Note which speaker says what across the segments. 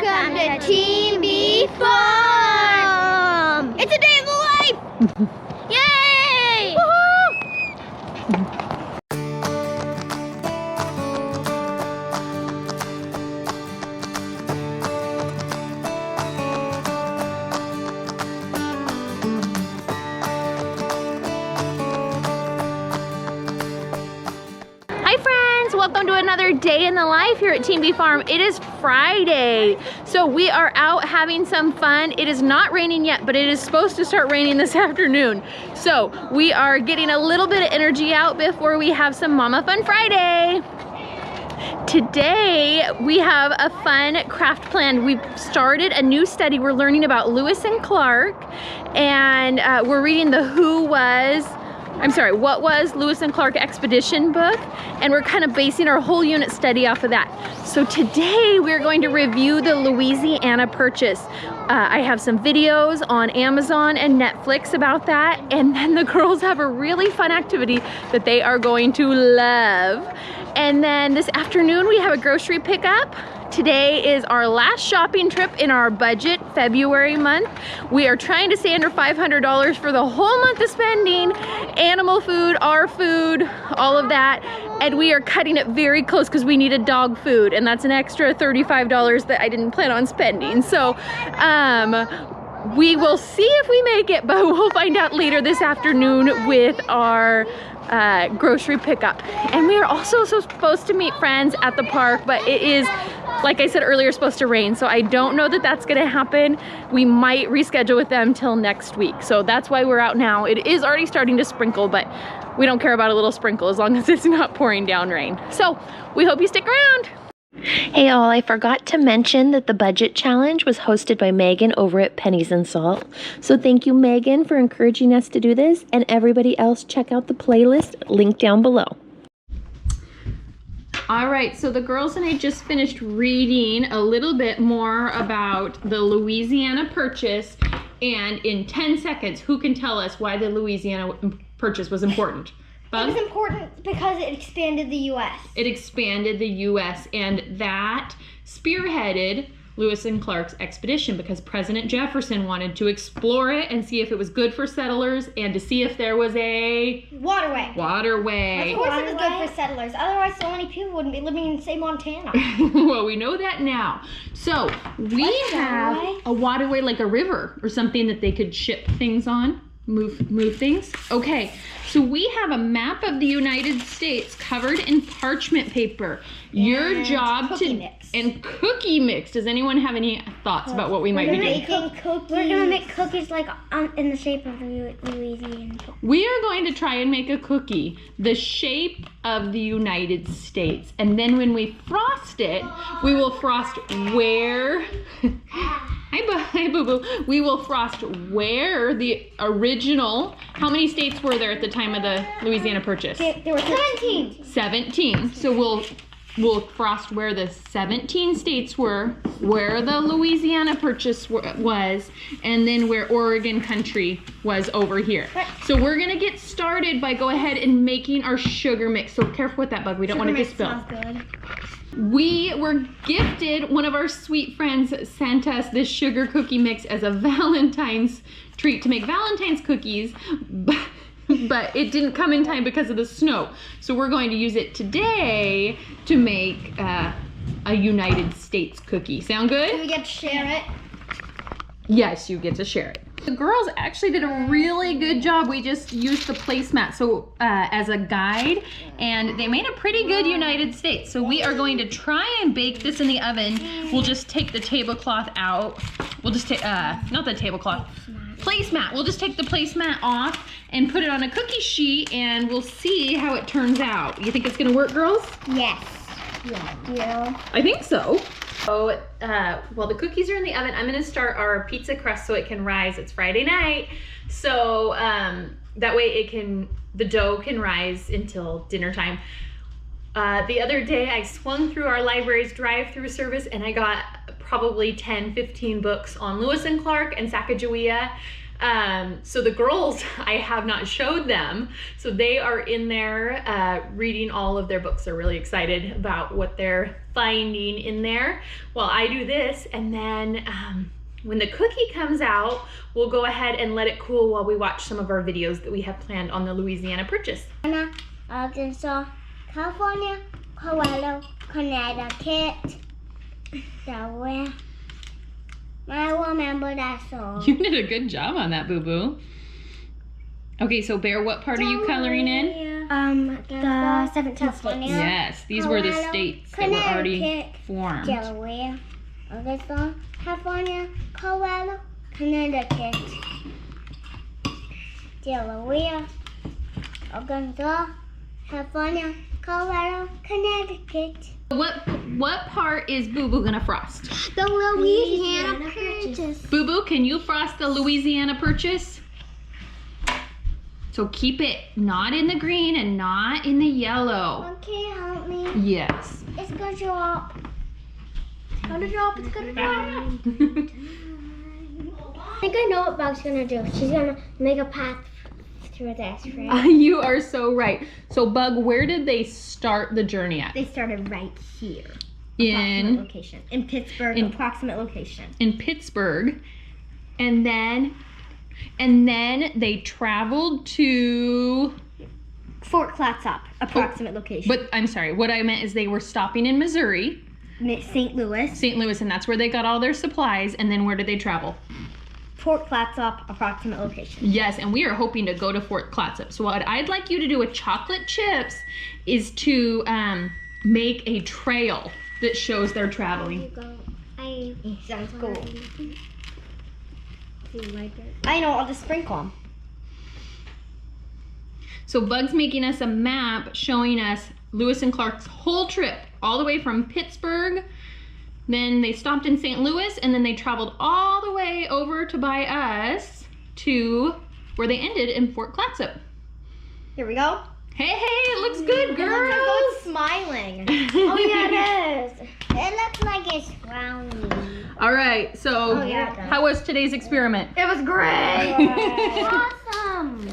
Speaker 1: Welcome to Team B Farm! It's a day of the life! Yay! Woohoo! Hi friends, welcome to another day in the life here at Team B Farm. It is Friday, so we are out having some fun. It is not raining yet, but it is supposed to start raining this afternoon. So we are getting a little bit of energy out before we have some Mama Fun Friday. Today we have a fun craft planned. We've started a new study. We're learning about Lewis and Clark, and we're reading the What Was Lewis and Clark Expedition book, and we're kind of basing our whole unit study off of that. So today we're going to review the Louisiana Purchase. I have some videos on Amazon and Netflix about that, and then the girls have a really fun activity that they are going to love. And then this afternoon we have a grocery pickup. Today is our last shopping trip in our budget, February month. We are trying to stay under $500 for the whole month of spending. Animal food, our food, all of that. And we are cutting it very close because we needed dog food, and that's an extra $35 that I didn't plan on spending. So we will see if we make it, but we'll find out later this afternoon with our grocery pickup. And we are also supposed to meet friends at the park, but it is, like I said earlier, supposed to rain, so I don't know that that's gonna happen. We might reschedule with them till next week, so that's why we're out now. It is already starting to sprinkle, but we don't care about a little sprinkle as long as it's not pouring down rain. So we hope you stick around. Hey all, I forgot to mention that the budget challenge was hosted by Megan over at Pennies and Salt. So thank you, Megan, for encouraging us to do this, and everybody else check out the playlist linked down below. All right, so the girls and I just finished reading a little bit more about the Louisiana Purchase, and in 10 seconds, who can tell us why the Louisiana Purchase was important?
Speaker 2: It was important because it expanded the U.S.
Speaker 1: It expanded the U.S. and that spearheaded Lewis and Clark's expedition because President Jefferson wanted to explore it and see if it was good for settlers and to see if there was a
Speaker 2: waterway.
Speaker 1: Waterway.
Speaker 2: Of course it was good for settlers. Otherwise, so many people wouldn't be living in, say, Montana.
Speaker 1: Well, we know that now. So we have a waterway, like a river or something that they could ship things on. Move things. Okay, so we have a map of the United States covered in parchment paper. Your job and cookie mix. Does anyone have any thoughts about what we might be doing?
Speaker 2: We're gonna make cookies like in the shape of the Louisiana.
Speaker 1: We are going to try and make a cookie the shape of the United States, and then when we frost it, we will frost where. Hi, boo-boo. We will frost where the original, how many states were there at the time of the Louisiana Purchase?
Speaker 2: There were 17.
Speaker 1: 17. So we'll frost where the 17 states were, where the Louisiana Purchase was, and then where Oregon country was over here. So we're gonna get started by go ahead and making our sugar mix. So careful with that, bug. We don't want it to spill.
Speaker 2: Sounds good.
Speaker 1: We were gifted, one of our sweet friends sent us this sugar cookie mix as a Valentine's treat to make Valentine's cookies, but it didn't come in time because of the snow. So we're going to use it today to make a United States cookie. Sound good?
Speaker 2: Do we get to share it?
Speaker 1: Yes, you get to share it. The girls actually did a really good job. We just used the placemat as a guide, and they made a pretty good United States. So we are going to try and bake this in the oven. We'll just take the tablecloth out. We'll just take, not the tablecloth, placemat. We'll just take the placemat off and put it on a cookie sheet, and we'll see how it turns out. You think it's gonna work, girls?
Speaker 2: Yes. Yeah.
Speaker 1: I think so. So, while the cookies are in the oven, I'm gonna start our pizza crust so it can rise. It's Friday night, so that way the dough can rise until dinner time. The other day I swung through our library's drive-through service and I got probably 10, 15 books on Lewis and Clark and Sacagawea. So the girls, I have not showed them. So they are in there reading all of their books. They're really excited about what they're finding in there. While I do this, and then when the cookie comes out, we'll go ahead and let it cool while we watch some of our videos that we have planned on the Louisiana Purchase.
Speaker 2: Arkansas, California, Colorado, Connecticut, Delaware. I remember that song.
Speaker 1: You did a good job on that, Boo Boo. Okay, so Bear, what part are you coloring in?
Speaker 2: The 17 states.
Speaker 1: Yes, these were the states that were already formed.
Speaker 2: Delaware, Arkansas, California, Colorado, Connecticut, Delaware, Arkansas, California, Colorado, Connecticut.
Speaker 1: What part is Boo Boo gonna frost?
Speaker 2: The Louisiana Purchase.
Speaker 1: Boo Boo, can you frost the Louisiana Purchase? So keep it not in the green and not in the yellow.
Speaker 2: Okay, help me.
Speaker 1: Yes.
Speaker 2: It's gonna drop. It's gonna drop. It's gonna drop. I think I know what Bug's gonna do. She's gonna make a path through this, right?
Speaker 1: You are so right. So Bug, where did they start the journey at?
Speaker 3: They started right here. Approximate
Speaker 1: In
Speaker 3: location. In Pittsburgh, approximate location.
Speaker 1: Pittsburgh, and then they traveled to.
Speaker 3: Fort Clatsop, approximate location.
Speaker 1: But I'm sorry, what I meant is they were stopping in Missouri,
Speaker 3: St. Louis,
Speaker 1: St. Louis, and that's where they got all their supplies. And then where did they travel?
Speaker 3: Fort Clatsop, approximate location.
Speaker 1: Yes, and we are hoping to go to Fort Clatsop. So what I'd like you to do with chocolate chips is to make a trail that shows they're traveling.
Speaker 3: Sounds cool. I know, I'll just sprinkle them.
Speaker 1: So Bug's making us a map showing us Lewis and Clark's whole trip, all the way from Pittsburgh. Then they stopped in St. Louis, and then they traveled all the way over to by us to where they ended in Fort Clatsop.
Speaker 3: Here we go.
Speaker 1: Hey, it looks good, girls.
Speaker 3: It's smiling.
Speaker 2: Oh yeah, it is. It looks like it's round.
Speaker 1: All right, so how was today's experiment?
Speaker 3: It was great.
Speaker 2: Awesome.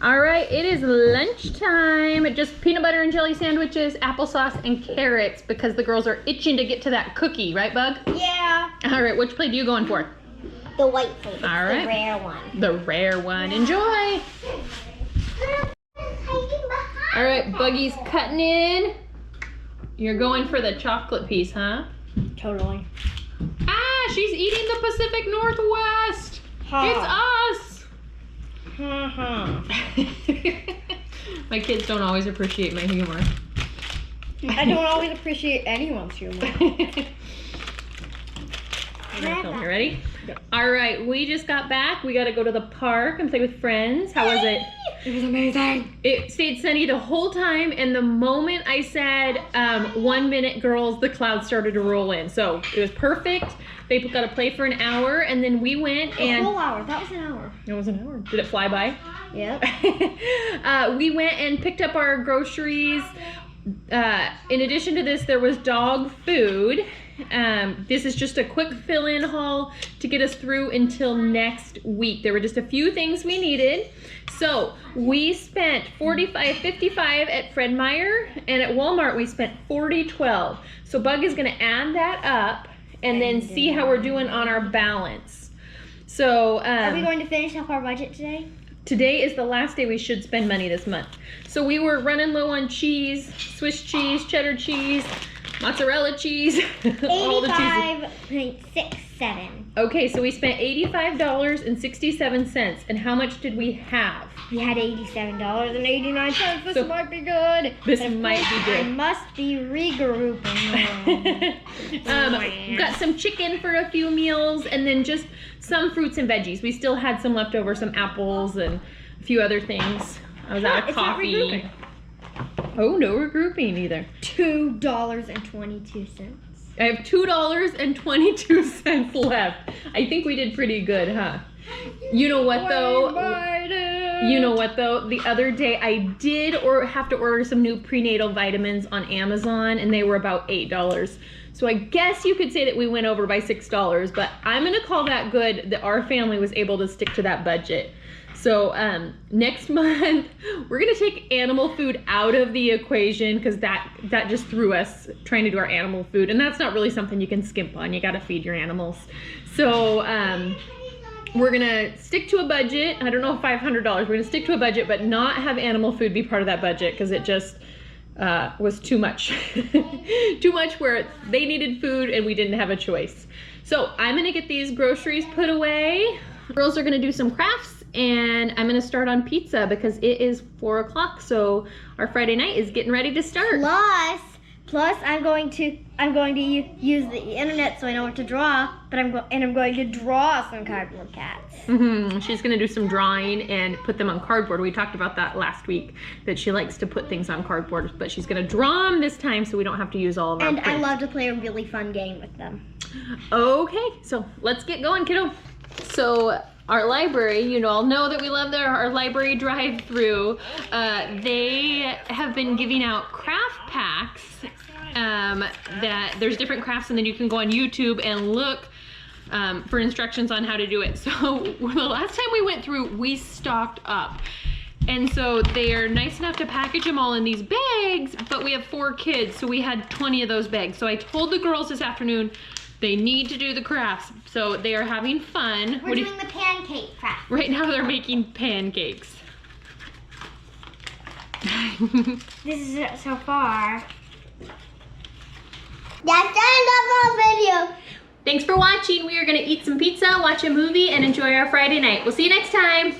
Speaker 1: All right, it is lunchtime. Just peanut butter and jelly sandwiches, applesauce, and carrots because the girls are itching to get to that cookie, right, Bug?
Speaker 3: Yeah.
Speaker 1: All right, which plate are you going for?
Speaker 2: The white plate.
Speaker 1: All right.
Speaker 2: The rare one.
Speaker 1: The rare one. Enjoy. All right, Buggy's cutting in. You're going for the chocolate piece, huh?
Speaker 3: Totally.
Speaker 1: Ah, she's eating the Pacific Northwest. It's us. My kids don't always appreciate my humor.
Speaker 3: I don't always appreciate anyone's humor.
Speaker 1: You ready? All right, we just got back. We got to go to the park and play with friends. How was it?
Speaker 3: It was amazing.
Speaker 1: It stayed sunny the whole time, and the moment I said 1 minute, girls, the clouds started to roll in. So it was perfect. They got to play for an hour, and then we went
Speaker 3: A
Speaker 1: and...
Speaker 3: whole hour. That was an hour.
Speaker 1: It was an hour. Did it fly by?
Speaker 3: Yep.
Speaker 1: We went and picked up our groceries. In addition to this, there was dog food. This is just a quick fill-in haul to get us through until next week. There were just a few things we needed. So we spent $45.55 at Fred Meyer, and at Walmart we spent $40.12. So Bug is going to add that up and then see how we're doing on our balance. So
Speaker 3: Are we going to finish up our budget today?
Speaker 1: today is the last day we should spend money this month. So we were running low on cheese, Swiss cheese, cheddar cheese, mozzarella cheese, all the cheeses.
Speaker 3: 85.67.
Speaker 1: Okay, so we spent $85.67. And how much did we have?
Speaker 3: We had $87.89. This
Speaker 1: So-
Speaker 3: might be good.
Speaker 1: This
Speaker 3: But of
Speaker 1: might
Speaker 3: course,
Speaker 1: be good.
Speaker 3: I must be regrouping.
Speaker 1: Got some chicken for a few meals, and then just some fruits and veggies. We still had some left over, some apples and a few other things. I was out of
Speaker 3: It's not
Speaker 1: coffee.
Speaker 3: regrouping.
Speaker 1: Oh, no regrouping either.
Speaker 3: $2.22.
Speaker 1: I have $2.22 left. I think we did pretty good, huh? You know what though? You know what though? The other day I did have to order some new prenatal vitamins on Amazon, and they were about $8. So I guess you could say that we went over by $6, but I'm gonna call that good that our family was able to stick to that budget. So next month, we're gonna take animal food out of the equation because that just threw us trying to do our animal food, and that's not really something you can skimp on. You gotta feed your animals. So we're gonna stick to a budget. I don't know, $500. We're gonna stick to a budget, but not have animal food be part of that budget because it just was too much. Too much where they needed food and we didn't have a choice. So I'm gonna get these groceries put away. Girls are gonna do some crafts, and I'm gonna start on pizza because it is 4 o'clock. So our Friday night is getting ready to start.
Speaker 3: Plus, I'm going to use the internet so I know what to draw. But I'm going to draw some cardboard cats.
Speaker 1: She's gonna do some drawing and put them on cardboard. We talked about that last week, that she likes to put things on cardboard, but she's gonna draw them this time so we don't have to use all of our
Speaker 3: And I
Speaker 1: print.
Speaker 3: love to play a really fun game with them.
Speaker 1: Okay, so let's get going, kiddo. So our library, you all know that we love our library drive-through. They have been giving out craft packs that there's different crafts, and then you can go on YouTube and look for instructions on how to do it. So the last time we went through, we stocked up. And so they are nice enough to package them all in these bags, but we have 4 kids, so we had 20 of those bags. So I told the girls this afternoon, they need to do the crafts. So they are having fun.
Speaker 2: We're doing the pancake craft.
Speaker 1: Right now they're making pancakes.
Speaker 2: This is it so far. That's the end of our video.
Speaker 1: Thanks for watching. We are gonna eat some pizza, watch a movie, and enjoy our Friday night. We'll see you next time.